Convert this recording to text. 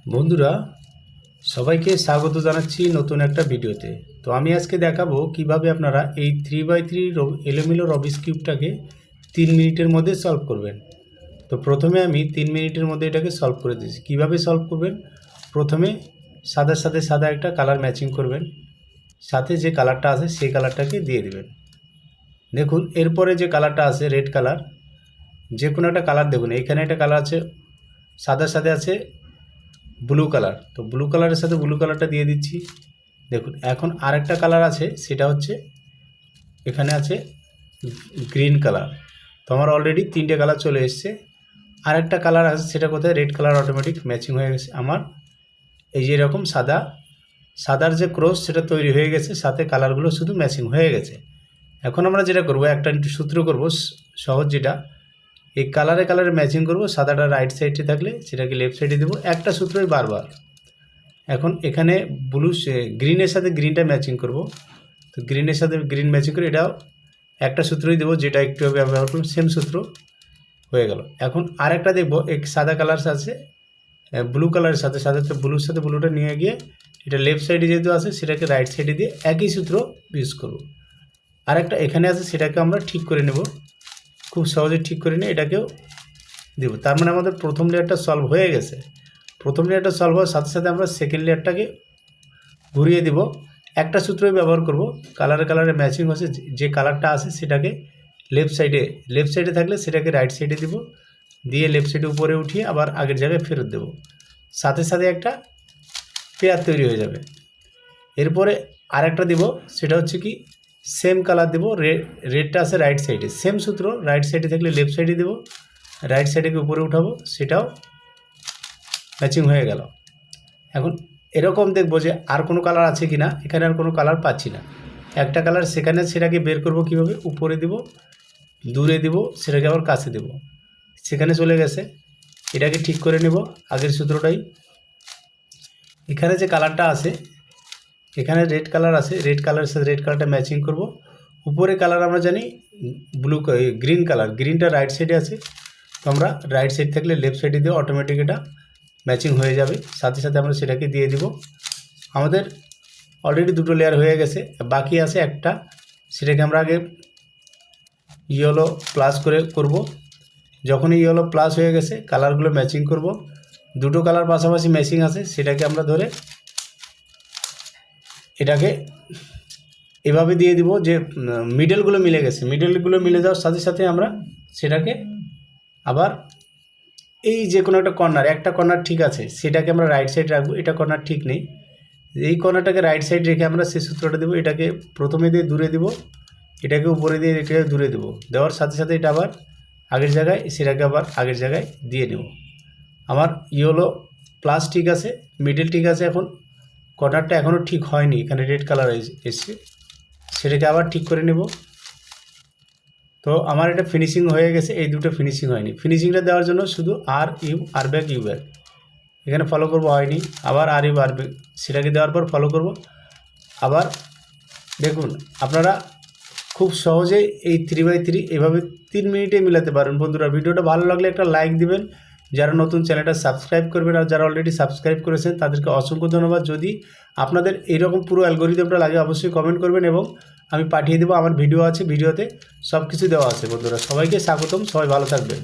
বন্ধুরা সবাইকে স্বাগত জানাচ্ছি নতুন একটা ভিডিওতে। তো আমি আজকে দেখাবো কিভাবে আপনারা এই 3x3 এলোমেলো রবিক্স কিউবটাকে 3 মিনিটের মধ্যে সলভ করবেন। তো প্রথমে আমি 3 মিনিটের মধ্যে এটাকে সলভ করে দিয়েছি। কিভাবে সলভ করবেন, প্রথমে সাদার সাথে সাদা একটা কালার ম্যাচিং করবেন, সাথে যে কালারটা আছে সেই কালারটাকে দিয়ে দিবেন। দেখুন এরপরে যে কালারটা আছে রেড কালার, যে কোনো একটা কালার দেখুন, এখানে একটা কালার আছে সাদার সাথে আছে ব্লু কালার, তো ব্লু কালারের সাথে ব্লু কালারটা দিয়ে দিচ্ছি। দেখুন এখন আরেকটা কালার আছে, সেটা হচ্ছে এখানে আছে গ্রিন কালার। তো আমার অলরেডি 3টে কালার চলে এসছে। আরেকটা কালার আছে, সেটা কোথায়, রেড কালার অটোমেটিক ম্যাচিং হয়ে গেছে আমার। এই যে এরকম সাদার যে ক্রস সেটা তৈরি হয়ে গেছে, সাথে কালারগুলো শুধু ম্যাচিং হয়ে গেছে। এখন আমরা যেটা করব, একটা সূত্র করব সহজ, যেটা এই কালারে ম্যাচিং করব। সাদাটা রাইট সাইডে থাকলে সেটাকে লেফট সাইডে দেবো, একটা সূত্রই বারবার। এখন এখানে গ্রিনের সাথে গ্রিনটা ম্যাচিং করব, তো গ্রিনের সাথে গ্রিন ম্যাচিং করে এটাও একটা সূত্রই দেবো, যেটা একটু ব্যবহার করলাম, সেম সূত্র হয়ে গেল। এখন আরেকটা দেখবো, এক সাদা কালার আছে ব্লু কালারের সাথে, তো ব্লুর সাথে ব্লুটা নিয়ে গিয়ে এটা লেফট সাইডে যেহেতু আছে সেটাকে রাইট সাইডে দিয়ে একই সূত্র ইউজ করব। আরেকটা এখানে আছে, সেটাকে আমরা ঠিক করে নেব, খুব সহজে ঠিক করে নিয়ে এটাকেও দেব। তার মানে আমাদের প্রথম লেয়ারটা সলভ হয়ে গেছে। প্রথম লেয়ারটা সলভ হওয়ার সাথে সাথে আমরা সেকেন্ড লেয়ারটাকে ঘুরিয়ে দেব, একটা সূত্রই ব্যবহার করব। কালারে ম্যাচিং হচ্ছে, যে কালারটা আছে সেটাকে লেফট সাইডে থাকলে সেটাকে রাইট সাইডে দিব, দিয়ে লেফট সাইডে উপরে উঠিয়ে আবার আগের জায়গায় ফেরত দেব, সাথে সাথে একটা পেয়ার তৈরি হয়ে যাবে। এরপরে আরেকটা দিব, সেটা হচ্ছে কি সেম কালার দেব, রেডটা আছে রাইট সাইডে, সেম সূত্র, রাইট সাইডে থাকলে লেফট সাইডে দেব, রাইট সাইডেকে উপরে উঠাবো, সেটাও ম্যাচিং হয়ে গেল। এখন এরকম দেখবো যে আর কোনো কালার আছে কি না, এখানে আর কোনো কালার পাচ্ছি না। একটা কালার সেখানে, সেটাকে বের করব কীভাবে, উপরে দিব, দূরে দিব, সেটাকে আবার কাছে দেব, সেখানে চলে গেছে। এটাকে ঠিক করে নেব আগের সূত্রটাই। এখানে যে কালারটা আছে, এখানে রেড কালার আছে, রেড কালারের সাথে রেড কালারটা ম্যাচিং করব। উপরে কালার আমরা জানি গ্রিন কালার, গ্রিনটা রাইট সাইডে আছে, তো আমরা রাইট সাইড থাকলে লেফট সাইডে দিয়ে অটোমেটিক এটা ম্যাচিং হয়ে যাবে। সাথে সাথে আমরা সেটাকে দিয়ে দিব। আমাদের অলরেডি দুটো লেয়ার হয়ে গেছে, বাকি আছে একটা, সেটাকে আমরা আগে ইয়েলো প্লাস করে করব। যখনই ইয়েলো প্লাস হয়ে গেছে কালারগুলো ম্যাচিং করব, দুটো কালার পাশাপাশি ম্যাচিং আছে, সেটাকে আমরা ধরে এটাকে এভাবে দিয়ে দিব যে মিডলগুলো মিলে গেছে। মিডলগুলো মিলে যাওয়ার সাথে সাথে আমরা সেটাকে আবার এই যে কোনো একটা কর্নার ঠিক আছে, সেটাকে আমরা রাইট সাইড রাখবো, এটা কর্নার ঠিক নেই, এই কর্নারটাকে রাইট সাইড রেখে আমরা সেই সূত্রটা দেবো। এটাকে প্রথমে দিয়ে দূরে দিব, এটাকে উপরে দিয়ে রেখে দূরে দেবো, দেওয়ার সাথে সাথে এটা আবার আগের জায়গায়, সেটাকে আবার আগের জায়গায় দিয়ে নেব। আমার ইয়েলো প্লাস ঠিক আছে, মিডল ঠিক আছে, এখন কর্নারটা এখনও ঠিক হয়নি, এখানে রেড কালার এসছে, সেটাকে আবার ঠিক করে নেব। তো আমার এটা ফিনিশিং হয়ে গেছে, এই দুটো ফিনিশিং হয়নি। ফিনিশিংটা দেওয়ার জন্য শুধু আর ব্যাক এখানে ফলো করব, হয়নি, আবার আর ব্যাক, সেটাকে দেওয়ার পর ফলো করব। আবার দেখুন আপনারা খুব সহজেই এই 3x3 এভাবে 3 মিনিটে মিলাতে পারেন। বন্ধুরা ভিডিওটা ভালো লাগলে একটা লাইক দিবেন, যারা নতুন চ্যানেলটা সাবস্ক্রাইব করবেন, আর যারা অলরেডি সাবস্ক্রাইব করেছেন তাদেরকে অসংখ্য ধন্যবাদ। যদি আপনাদের এইরকম পুরো অ্যালগোরিদমটা লাগে অবশ্যই কমেন্ট করবেন এবং আমি পাঠিয়ে দেবো। আমার ভিডিও আছে, ভিডিওতে সব কিছু দেওয়া আছে। বন্ধুরা সবাইকে স্বাগতম, সবাই ভালো থাকবেন।